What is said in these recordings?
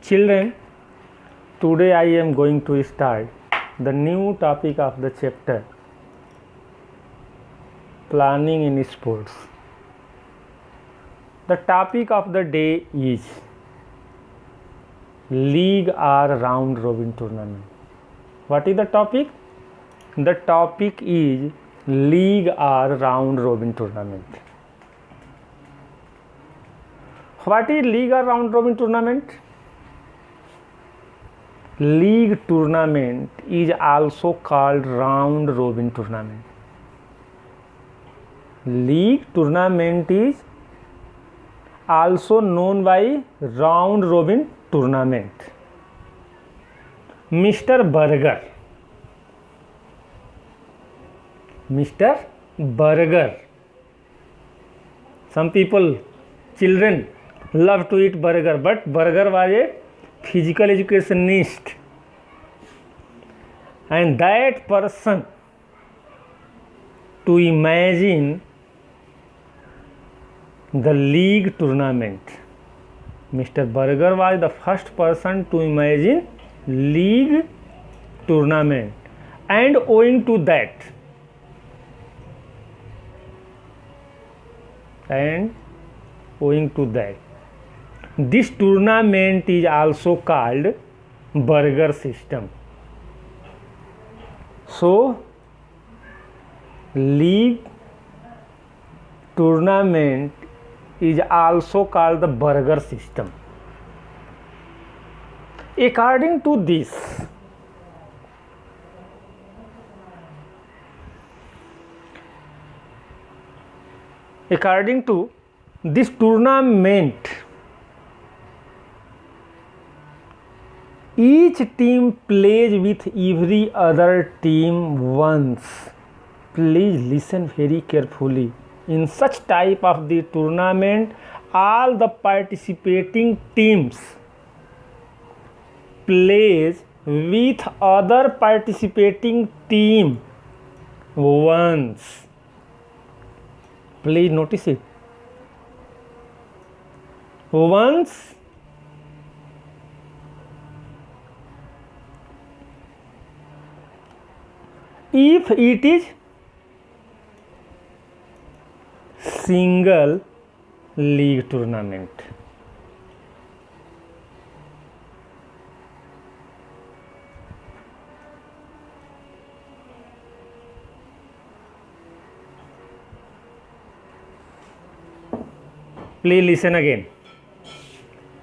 Children, today I am going to start the new topic of the chapter, planning in sports. The topic of the day is league or round robin tournament. What is the topic? The topic is league or round robin tournament. What is league or round robin tournament? League tournament is also called round robin tournament. League tournament is also known by round robin tournament. Mr. Burger. Some people, children love to eat burger, but burger was a physical educationist, and that person to imagine the league tournament. Mr. Burger was the first person to imagine league tournament, and owing to that, this tournament is also called burger system. So, league tournament is also called the burger system. According to this, tournament, each team plays with every other team once. Please listen very carefully. In such type of the tournament, all the participating teams plays with other participating team once. Please notice it. Once if it is single league tournament. Please listen again.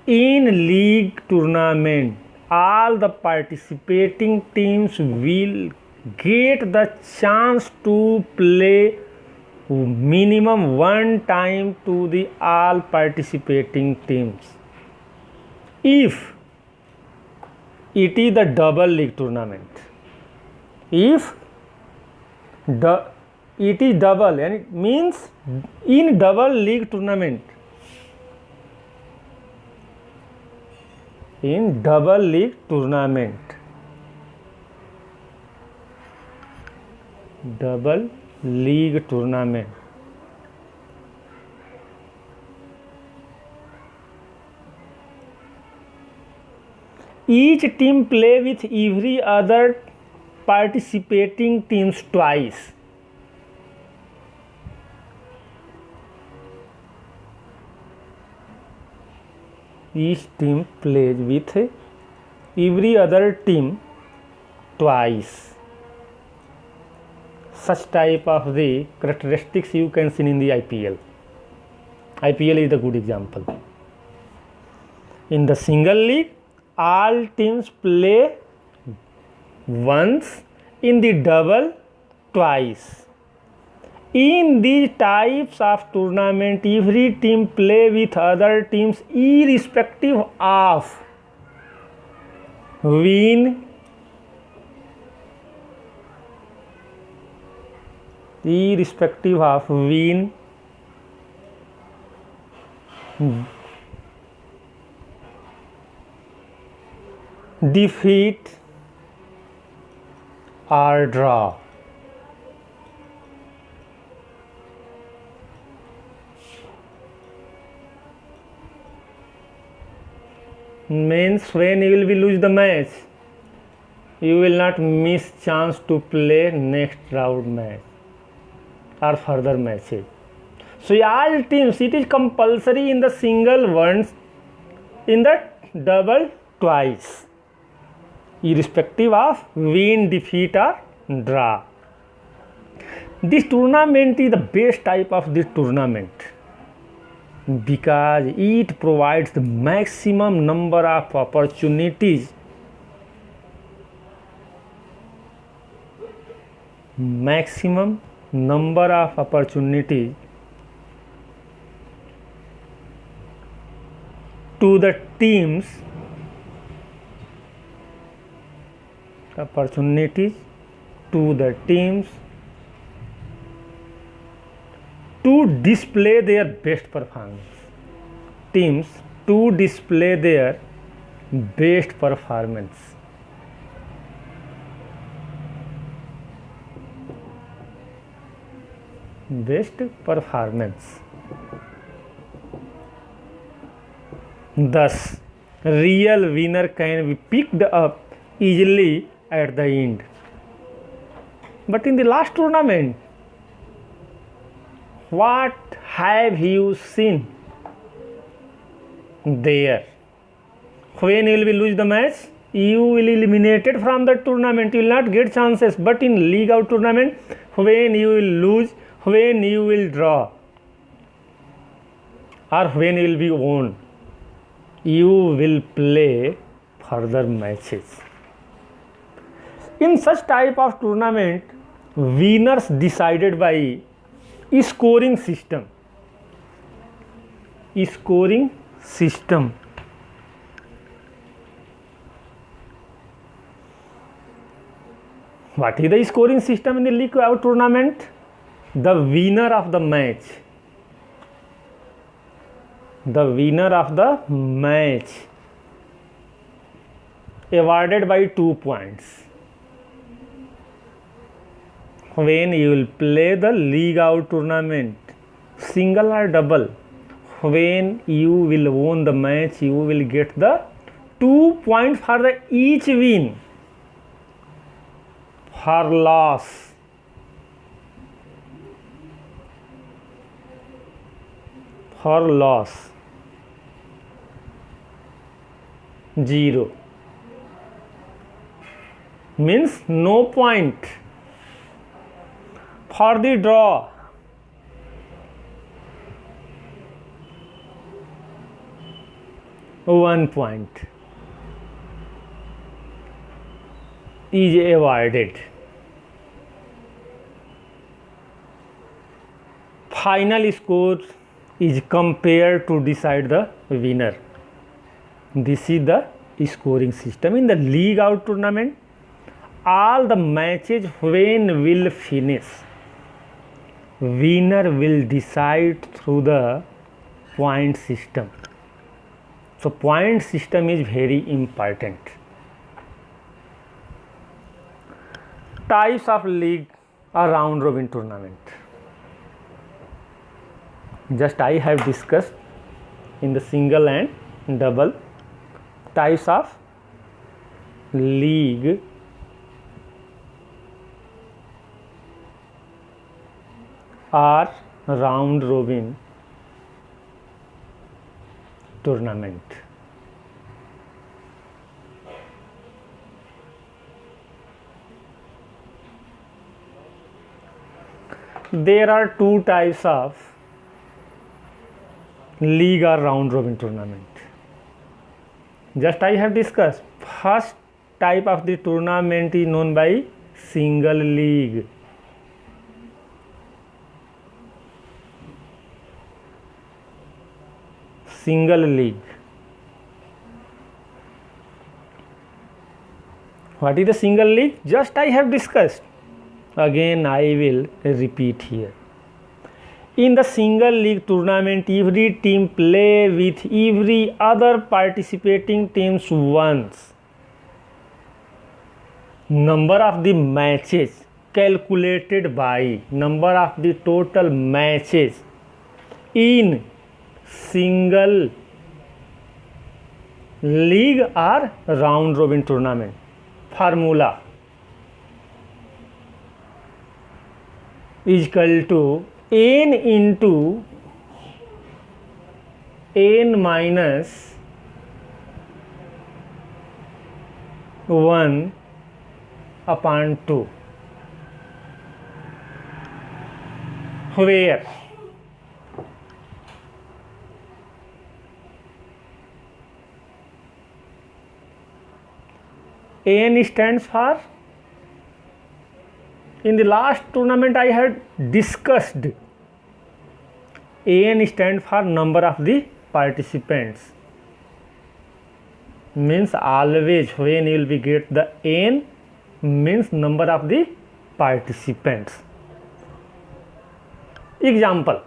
In league tournament, all the participating teams will get the chance to play minimum one time to the all participating teams. If it is the double league tournament, if it is double, and it means in double league tournament, in double league tournament, each team play with every other participating teams twice. Each team plays with every other team twice. Such type of the characteristics you can see in the IPL. IPL is a good example. In the single league, all teams play once, in the double twice. In these types of tournament, every team play with other teams irrespective of win, defeat or draw. means when you will be lose the match, you will not miss chance to play next round match or further matches. So all teams, it is compulsory in the single once, in the double twice, irrespective of win, defeat or draw. This tournament is the best type of this tournament because it provides the maximum number of opportunities, to the teams, to display their best performance. Teams to display their best performance. Thus, real winner can be picked up easily at the end. But in the last tournament, what have you seen there? When you will be lose the match, you will be eliminated from the tournament. You will not get chances. But in league out tournament, when you will lose, when you will draw, or when you will be won, you will play further matches. In such type of tournament, winners decided by scoring system. What is the scoring system in the league out tournament? The winner of the match awarded by 2 points. When you will play the league out tournament, single or double, when you will win the match, you will get the 2 points for the each win. For loss, zero, means no point. For the draw, 1 point is awarded. Final score is compared to decide the winner. This is the scoring system. In the league out tournament, all the matches when will finish, winner will decide through the point system. So point system is very important. Types of league or round robin tournament. Just I have discussed in the single and double types of league or round robin tournament. There are 2 types of league or round robin tournament. Just I have discussed. First type of the tournament is known by single league. What is the single league? Just I have discussed. Again I will repeat here. In the single league tournament, every team play with every other participating teams once. Number of the matches calculated by number of the total matches in single league or round robin tournament. Formula is equal to n into n minus 1 upon 2, where n stands for, in the last tournament I had discussed, n stands for number of the participants. Means always when you will be get the n means number of the participants. Example,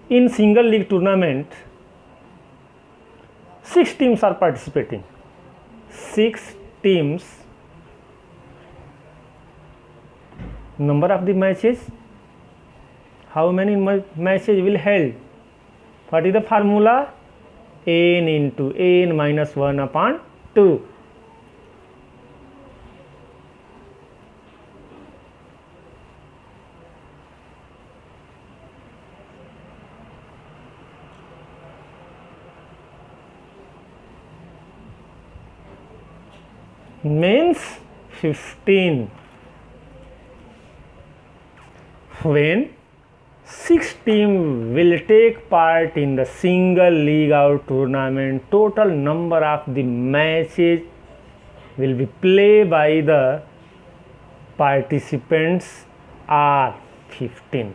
in single league tournament 6 teams are participating. 6 teams, number of the matches, how many matches will held? What is the formula? N into n minus 1 upon 2. Means 15. When 6 teams will take part in the single league out tournament, total number of the matches will be played by the participants are 15.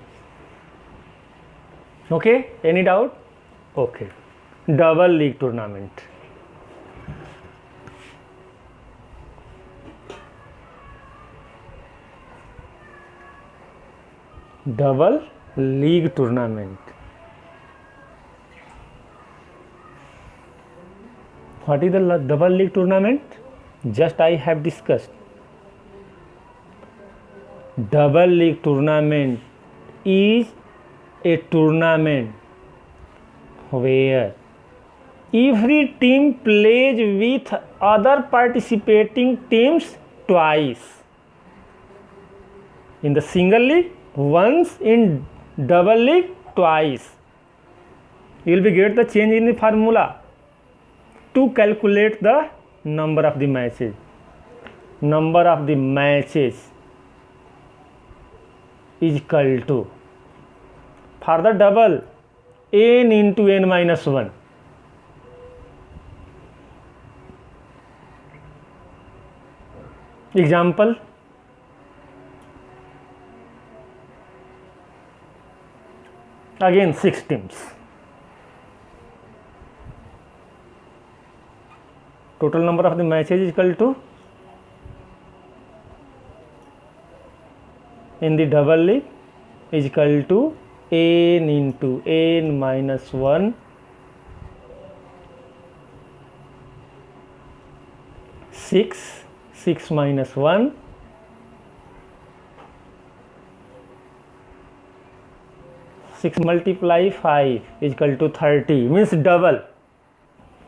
Okay, any doubt? Okay. Double league tournament. Double league tournament. What is the double league tournament? Just I have discussed. Double league tournament is a tournament where every team plays with other participating teams twice. In the single league, once, in double league, twice. You will be get the change in the formula to calculate the number of the matches. Number of the matches is equal to, for the double, n into n minus 1. Example, again 6 teams. Total number of the matches is equal to, in the double league, is equal to n into n minus 1 6 minus 1 6 multiply 5 is equal to 30, means double.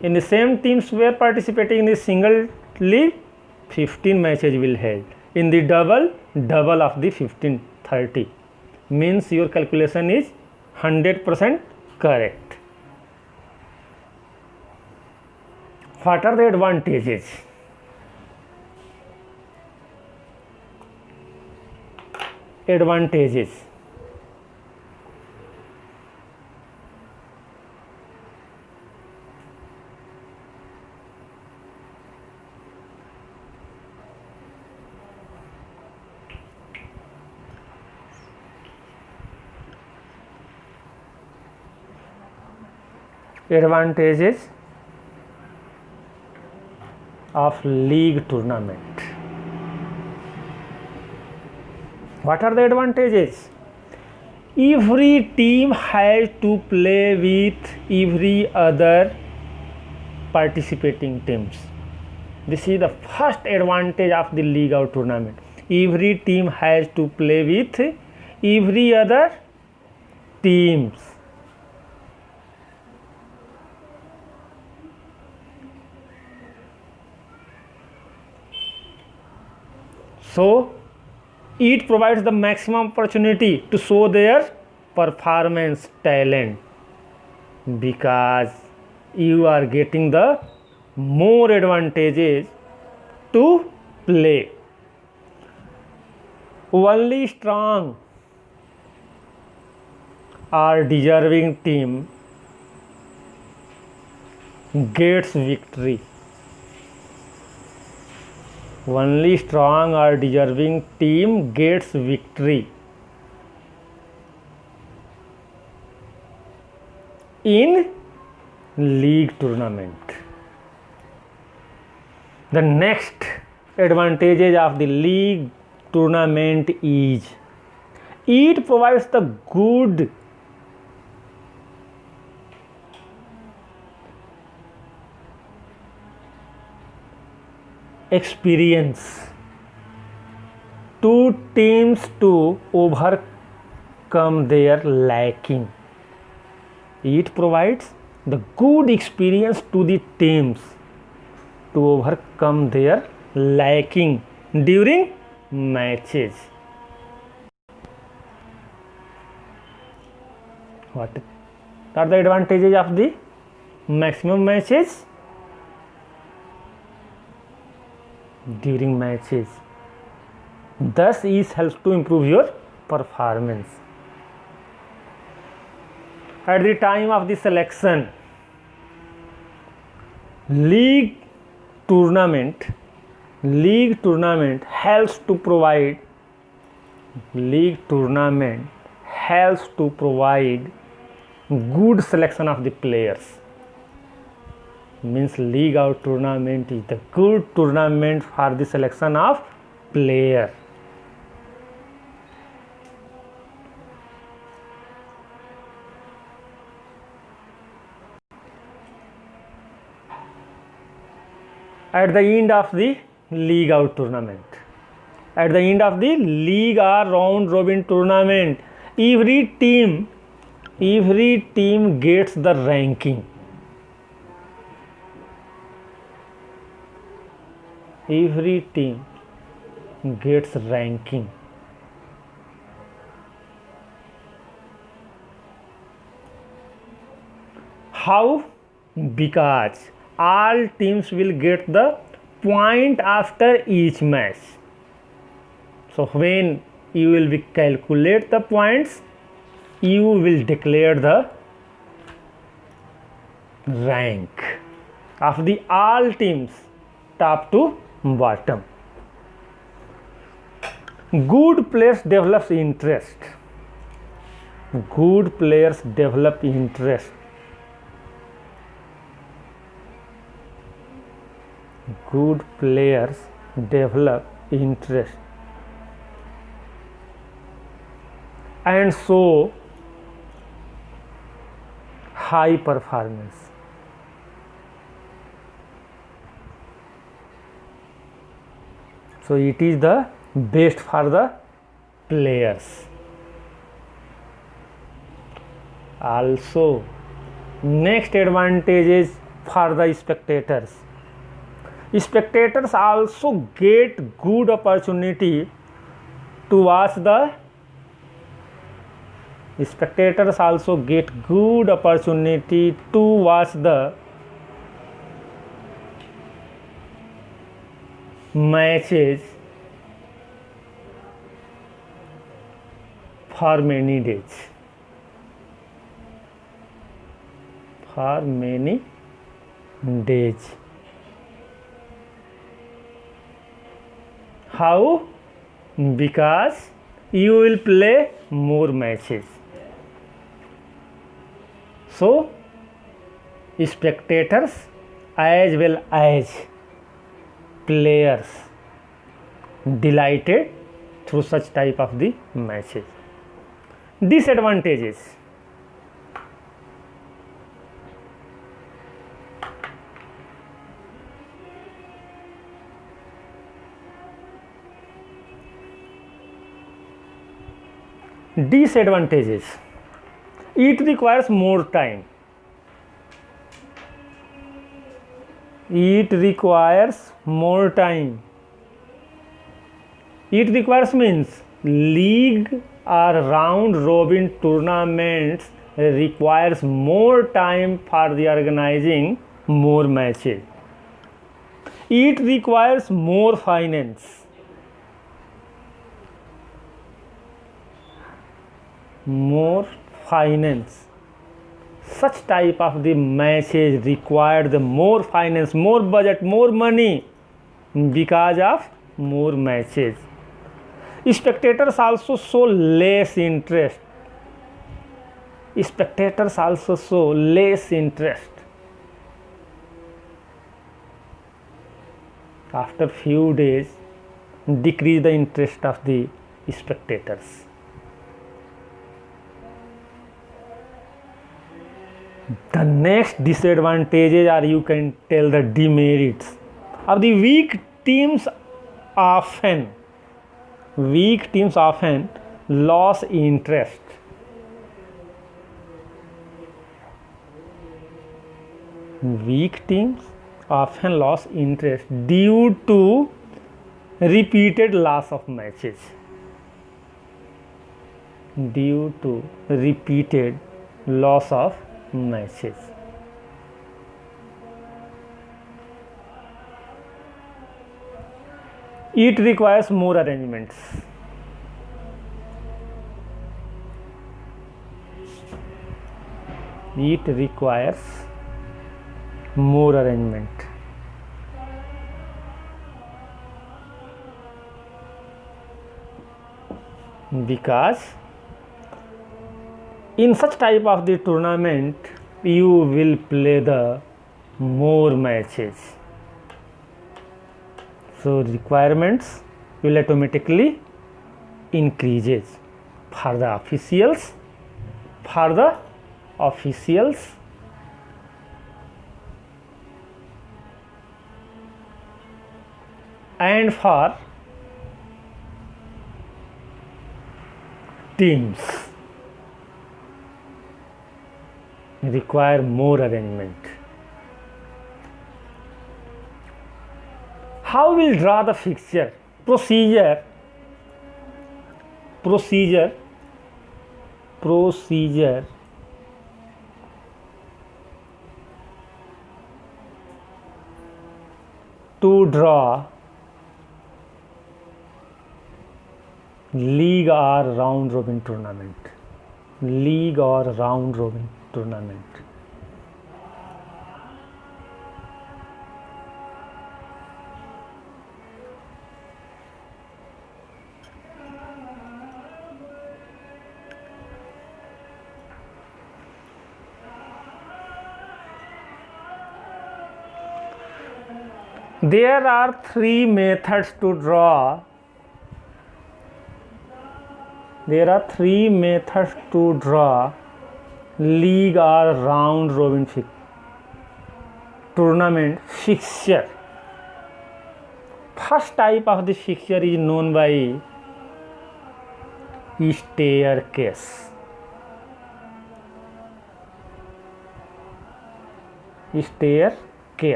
In the same teams were participating in the single league, 15 matches will held. In the double of the 15, 30. Means your calculation is 100% correct. What are the advantages? Advantages. Advantages of league tournament. What are the advantages? Every team has to play with every other participating teams. This is the first advantage of the league out tournament. Every team has to play with every other teams. So it provides the maximum opportunity to show their performance talent, because you are getting the more advantages to play. Only strong or deserving team gets victory. Only strong or deserving team gets victory in league tournament. The next advantages of the league tournament is it provides the good experience to teams to overcome their lacking. It provides the good experience to the teams to overcome their lacking during matches. What are the advantages of the maximum matches? During matches, thus it helps to improve your performance. At the time of the selection, league tournament helps to provide good selection of the players. Means league out tournament is the good tournament for the selection of player. At the end of the league out tournament, at the end of the league or round robin tournament, every team gets the ranking. Every team gets ranking. How? Because all teams will get the point after each match. So when you will be calculate the points, you will declare the rank of the all teams, top to bottom. Good players develop interest. Good players develop interest. Good players develop interest and show high performance. So it is the best for the players. Also, next advantage is for the spectators. Spectators also get good opportunity to watch the matches for many days. How? Because you will play more matches. So spectators as well as players delighted through such type of the matches. Disadvantages. It requires more time. It requires more time. It requires means league or round robin tournaments requires more time for the organizing more matches. It requires more finance. More finance. Such type of the matches require the more finance, more budget, more money because of more matches. Spectators also show less interest. Spectators also show less interest. After few days, decrease the interest of the spectators. The next disadvantages, or you can tell the demerits of the weak teams often lose interest. Weak teams often lose interest due to repeated loss of matches. Due to repeated loss of matches. It requires more arrangements. It requires more arrangement. Because in such type of the tournament you will play the more matches, so requirements will automatically increases for the officials, and for teams. Require more arrangement. How will draw the fixture? Procedure to draw league or round robin tournament. There are three methods to draw. League or round robin tournament fixture. First type of the fixture is known by staircase.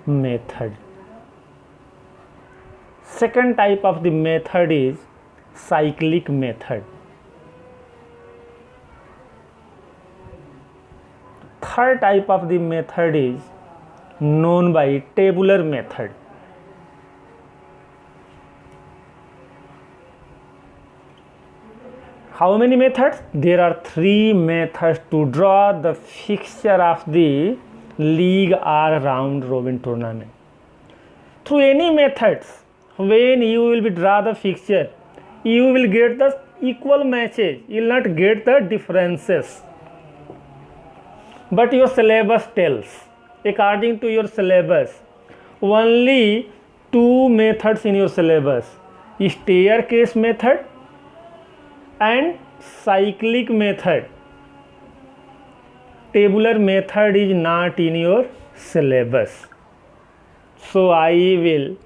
Method. Second type of the method is cyclic method. Third type of the method is known by tabular method. How many methods? There are three methods to draw the fixture of the league or round robin tournament. Through any methods, when you will be draw the fixture, you will get the equal matches. You will not get the differences. But your syllabus tells, according to your syllabus, only two methods in your syllabus: staircase method and cyclic method. Tabular method is not in your syllabus. So I will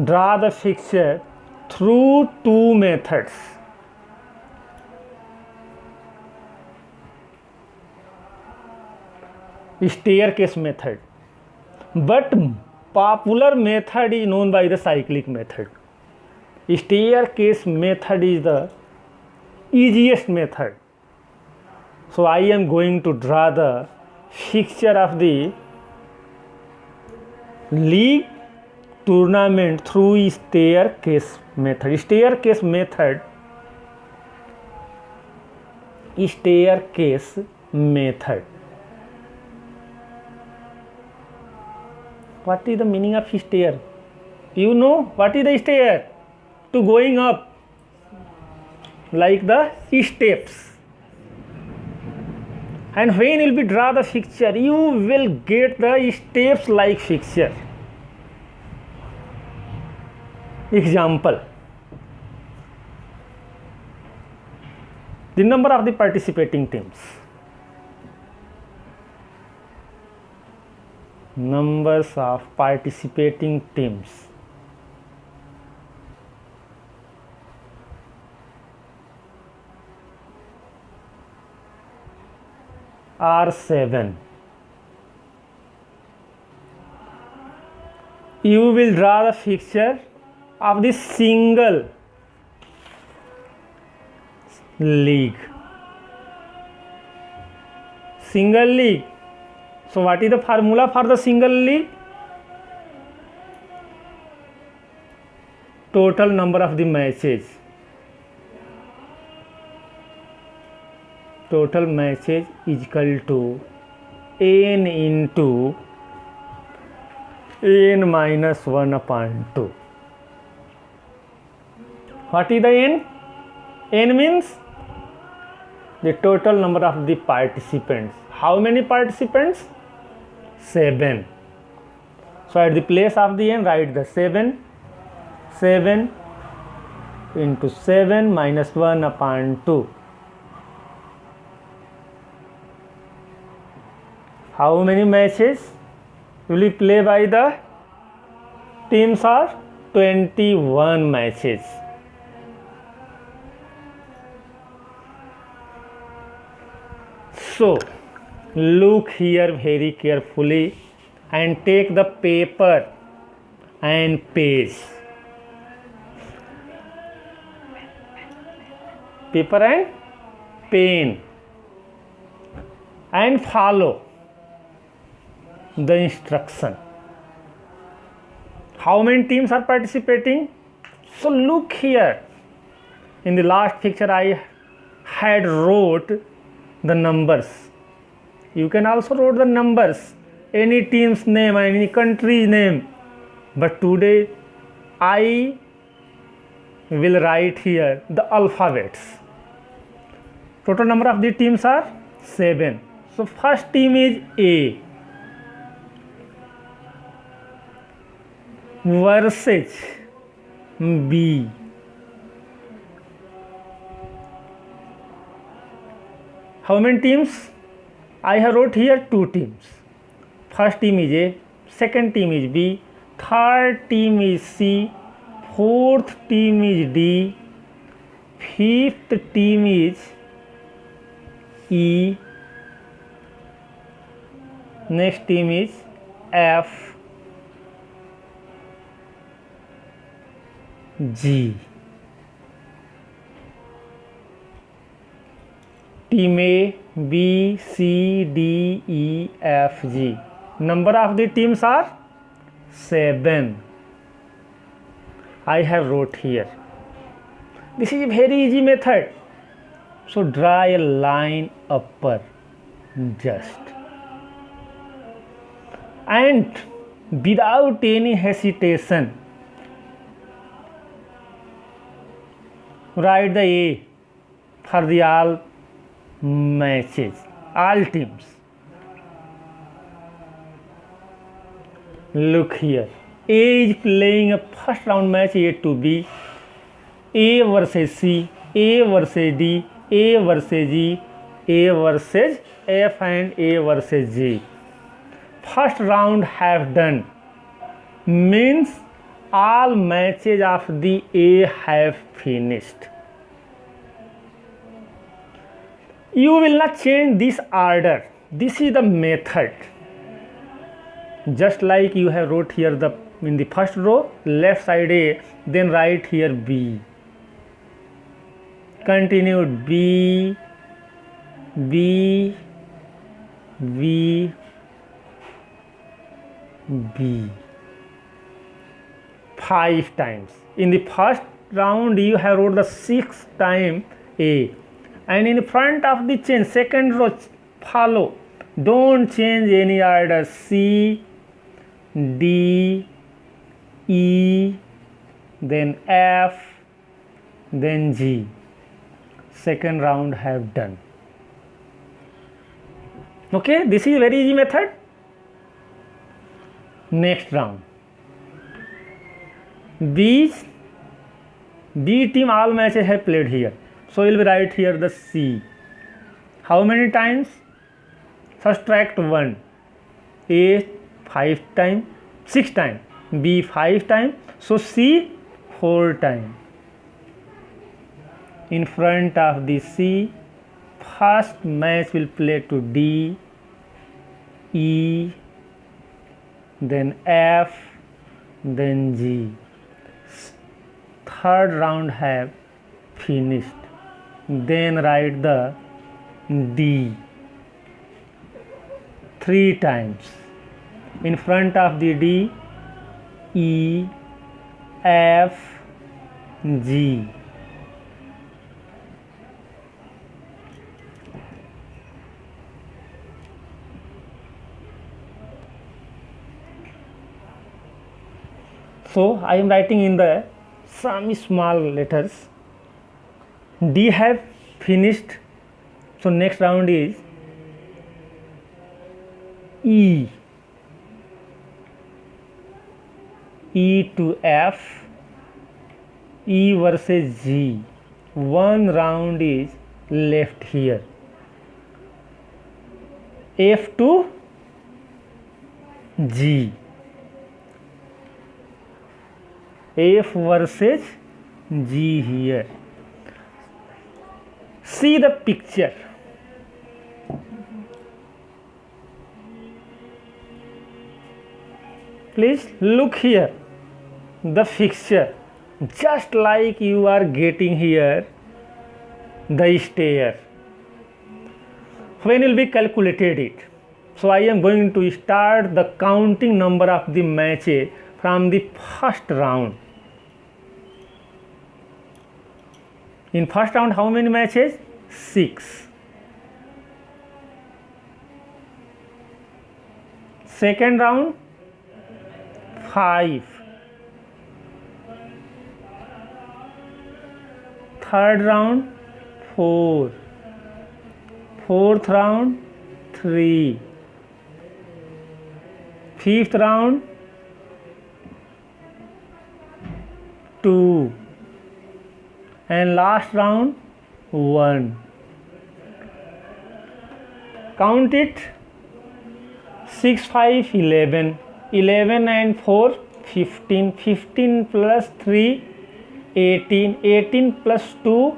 draw the fixture through two methods. staircase method, but popular method is known by the cyclic method. Staircase method is the easiest method. So I am going to draw the fixture of the league tournament through staircase method. Staircase method. What is the meaning of stair? You know what is the stair? To going up, like the steps. And when you will be draw the fixture, you will get the steps like fixture. Example. The number of the participating teams. Numbers of participating teams. Are 7. You will draw the fixture of the single league. Single league. So what is the formula for the single league? Total number of the matches. Total matches is equal to n into n minus 1 upon 2. What is the n? N means the total number of the participants. How many participants? 7. So at the place of the n, write the 7. 7 into 7 minus 1 upon 2. How many matches will you play by the teams? Are 21 matches. So look here very carefully and take the paper and page. Paper and pen and follow the instruction. How many teams are participating? So look here. In the last picture I had wrote the numbers. You can also write the numbers, any team's name, any country's name. But today I will write here the alphabets. Total number of the teams are 7. So first team is A versus B. How many teams? I have wrote here 2 teams. First team is A, second team is B, third team is C, fourth team is D, fifth team is E, next team is F, G. Team A, B, C, D, E, F, G. Number of the teams are 7. I have wrote here. This is a very easy method. So draw a line upper just. And without any hesitation, write the A for the all matches, all teams. Look here. A is playing a first round match A to B, A versus C, A versus D, A versus G, A versus F and A versus G. First round have done means all matches of the A have finished. You will not change this order. This is the method. just like you have wrote here in the first row, left side A, then write here B. Continued B, B, B, B. 5 times. In the first round you have wrote the 6th time A, and in front of the chain second row follow, don't change any order, C, D, E, then F, then G. Second round have done. Okay, this is very easy method. Next round. B team all matches have played here, so we'll write here the C. How many times? Subtract 1. A 5 times, 6 times, B 5 times, so C 4 times. In front of the C, first match will play to D, E, then F, then G. Third round have finished. Then write the D 3 times. In front of the D, E, F, G. So I am writing in the some small letters. D have finished. So next round is E. E to F. E versus G. One round is left here. F to G. F versus G here. See the picture. Please look here. The fixture, just like you are getting here the stair. When will be calculated it? So I am going to start the counting number of the matches from the first round. In first round, how many matches? 6. Second round, 5. Third round, 4. Fourth round, 3. Fifth round, 2. And last round 1. Count it. 6, 5, 11. 11 and 4, 15. 15 plus 3, 18. 18 plus 2,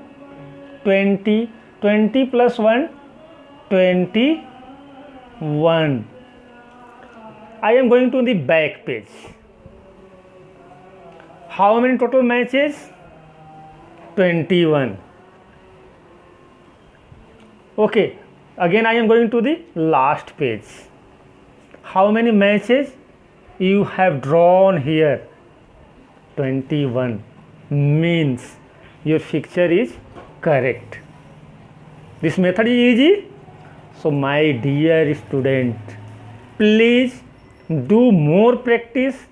20. 20 plus 1, 21. I am going to the back page. How many total matches? 21. Okay, again I am going to the last page. How many matches you have drawn here? 21. Means your fixture is correct. This method is easy. So my dear student, please do more practice,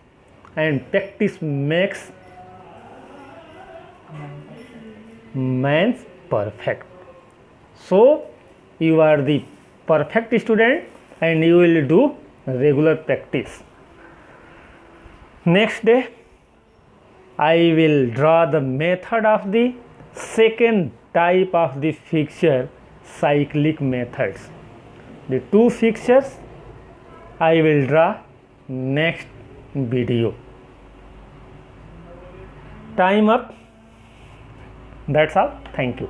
and practice makes man's perfect. So you are the perfect student and you will do regular practice. Next day I will draw the method of the second type of the fixture, cyclic methods. The 2 fixtures I will draw next video. Time up. That's all. Thank you.